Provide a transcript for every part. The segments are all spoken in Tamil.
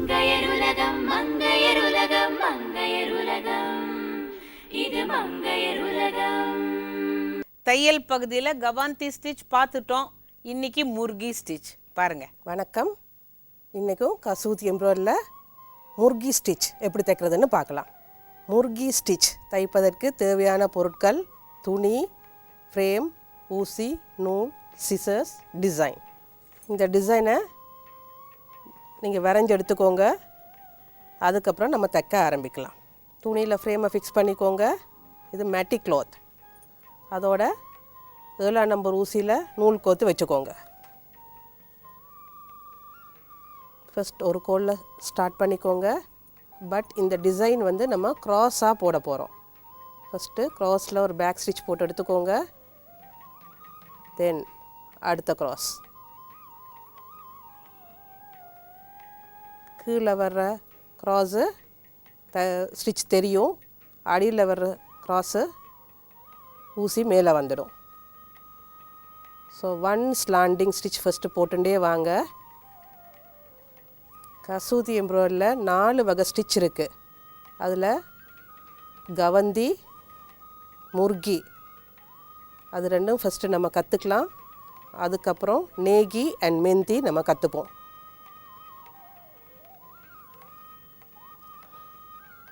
மங்கையருலகம் மங்கையருலகம் மங்கையருலகம் இது மங்கையருலகம். தையல் பகுதியில் கவாந்தி ஸ்டிச் பார்த்துட்டோம். இன்னைக்கு முர்கி ஸ்டிச் பாருங்க. வணக்கம். இன்றைக்கும் கசூதி எம்ப்ராய்டரியில் முர்கி ஸ்டிச் எப்படி தைக்கிறதுன்னு பார்க்கலாம். முர்கி ஸ்டிச் தைப்பதற்கு தேவையான பொருட்கள் துணி, ஃப்ரேம், ஊசி, நூல், சிசர்ஸ், டிசைன். இந்த டிசைனை நீங்கள் வரைஞ்சி எடுத்துக்கோங்க. அதுக்கப்புறம் நம்ம தைக்க ஆரம்பிக்கலாம். துணியில் ஃப்ரேமை ஃபிக்ஸ் பண்ணிக்கோங்க. இது மேட்டி க்ளாத். அதோட 7ஆம் நம்பர் ஊசியில் நூல் கோத்து வச்சுக்கோங்க. ஃபஸ்ட் ஒரு கோலில் ஸ்டார்ட் பண்ணிக்கோங்க. பட் இந்த டிசைன் வந்து நம்ம க்ராஸாக போட போகிறோம். ஃபஸ்ட்டு க்ராஸில் ஒரு பேக் ஸ்டிச் போட்டு எடுத்துக்கோங்க. தென் அடுத்த க்ராஸ், கீழே வர்ற க்ராஸு ஸ்டிச் தெரியும், அடியில் வர்ற க்ராஸு ஊசி மேலே வந்துடும். ஸோ 1 ஸ்லாண்டிங் ஸ்டிச் ஃபஸ்ட்டு போட்டுட்டே வாங்க. கசூதி எம்ப்ராய்டரியில் 4 வகை ஸ்டிச் இருக்குது. அதில் கவந்தி, முர்கி அது ரெண்டும் ஃபஸ்ட்டு நம்ம கற்றுக்கலாம். அதுக்கப்புறம் நேகி அண்ட் மெந்தி நம்ம கற்றுப்போம்.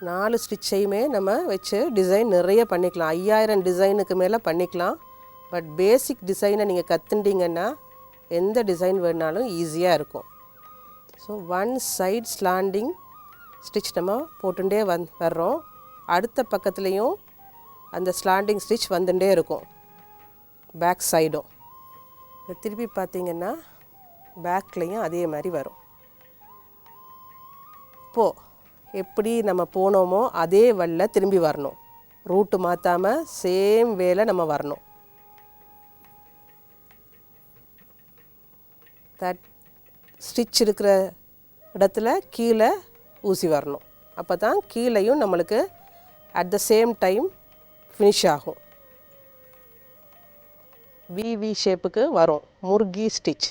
4 ஸ்டிச்சையுமே நம்ம வச்சு டிசைன் நிறைய பண்ணிக்கலாம். 5000 டிசைனுக்கு மேலே பண்ணிக்கலாம். பட் பேசிக் டிசைனை நீங்கள் கற்றுண்டிங்கன்னா எந்த டிசைன் வேணாலும் ஈஸியாக இருக்கும். ஸோ 1 சைட் ஸ்லாண்டிங் ஸ்டிச் நம்ம போட்டுட்டே வர்றோம். அடுத்த பக்கத்துலேயும் அந்த ஸ்லாண்டிங் ஸ்டிச் வந்துட்டே இருக்கும், பேக் சைடும். திருப்பி பார்த்திங்கன்னா பேக்லேயும் அதே மாதிரி வரும். இப்போது எப்படி நம்ம போனோமோ அதே வழில திரும்பி வரணும். ரூட்டு மாற்றாமல் சேம் வேலை நம்ம வரணும். ஸ்டிச் இருக்கிற இடத்துல கீழே ஊசி வரணும். அப்போ தான் கீழேயும் நம்மளுக்கு at the same time finish ஆகும். வி ஷேப்புக்கு வரும் முர்கி ஸ்டிச்.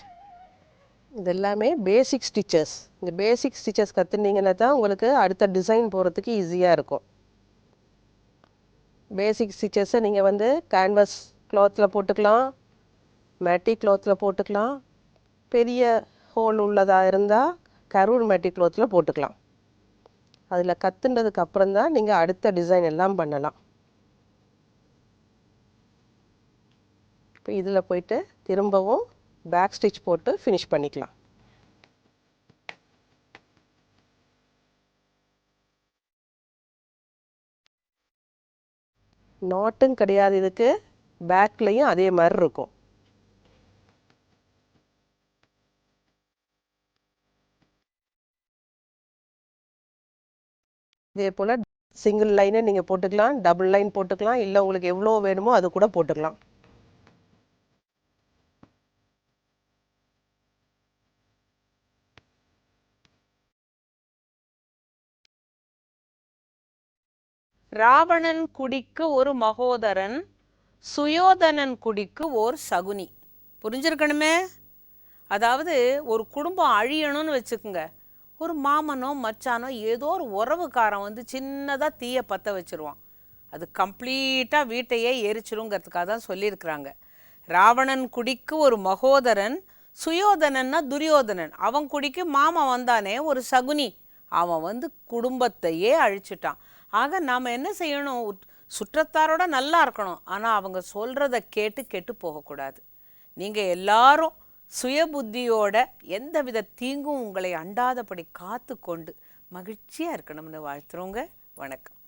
இது எல்லாமே பேசிக் ஸ்டிச்சஸ். இந்த பேசிக் ஸ்டிச்சஸ் கற்றுனீங்கன்னா தான் உங்களுக்கு அடுத்த டிசைன் போகிறதுக்கு ஈஸியாக இருக்கும். பேசிக் ஸ்டிச்சஸை நீங்கள் வந்து கேன்வாஸ் க்ளாத்தில் போட்டுக்கலாம், மேட்டி க்ளாத்தில் போட்டுக்கலாம், பெரிய ஹோல் உள்ளதாக இருந்தால் கரூர் மேட்டி க்ளாத்தில் போட்டுக்கலாம். அதில் கற்றுன்றதுக்கு அப்புறம் தான் நீங்கள் அடுத்த டிசைன் எல்லாம் பண்ணலாம். இப்போ இதில் போயிட்டு திரும்பவும் பேக் ஸ்டிச் போட்டு ஃபினிஷ் பண்ணிக்கலாம். நாட்டும் கிடையாது இதுக்கு, பேக்லேயும் அதே மாதிரி இருக்கும். இதே போல் சிங்கிள் லைனை நீங்கள் போட்டுக்கலாம், டபுள் லைன் போட்டுக்கலாம், இல்லை உங்களுக்கு எவ்வளோ வேணுமோ அது கூட போட்டுக்கலாம். ராவணன் குடிக்கு ஒரு மகோதரன், சுயோதனன் குடிக்கு ஓர் சகுனி. புரிஞ்சிருக்கணுமே. அதாவது ஒரு குடும்பம் அழியணும்னு வச்சுக்கோங்க. ஒரு மாமனோ மச்சானோ ஏதோ ஒரு உறவுக்காரன் வந்து சின்னதாக தீயை பற்ற வச்சுருவான். அது கம்ப்ளீட்டாக வீட்டையே எரிச்சிருங்கிறதுக்காக தான் சொல்லியிருக்கிறாங்க. ராவணன் குடிக்கு ஒரு மகோதரன், சுயோதனன்னா துரியோதனன். அவன் குடிக்கு மாமன் வந்தானே ஒரு சகுனி, அவன் வந்து குடும்பத்தையே அழிச்சிட்டான். ஆக நாம் என்ன செய்யணும்? சுற்றத்தாரோட நல்லா இருக்கணும், ஆனால் அவங்க சொல்கிறத கேட்டு கெட்டு போகக்கூடாது. நீங்கள் எல்லாரும் சுய புத்தியோட எந்தவித தீங்கும் உங்களை அண்டாதபடி காத்து கொண்டு மகிழ்ச்சியாக இருக்கணும்னு வாழ்த்துறோங்க. வணக்கம்.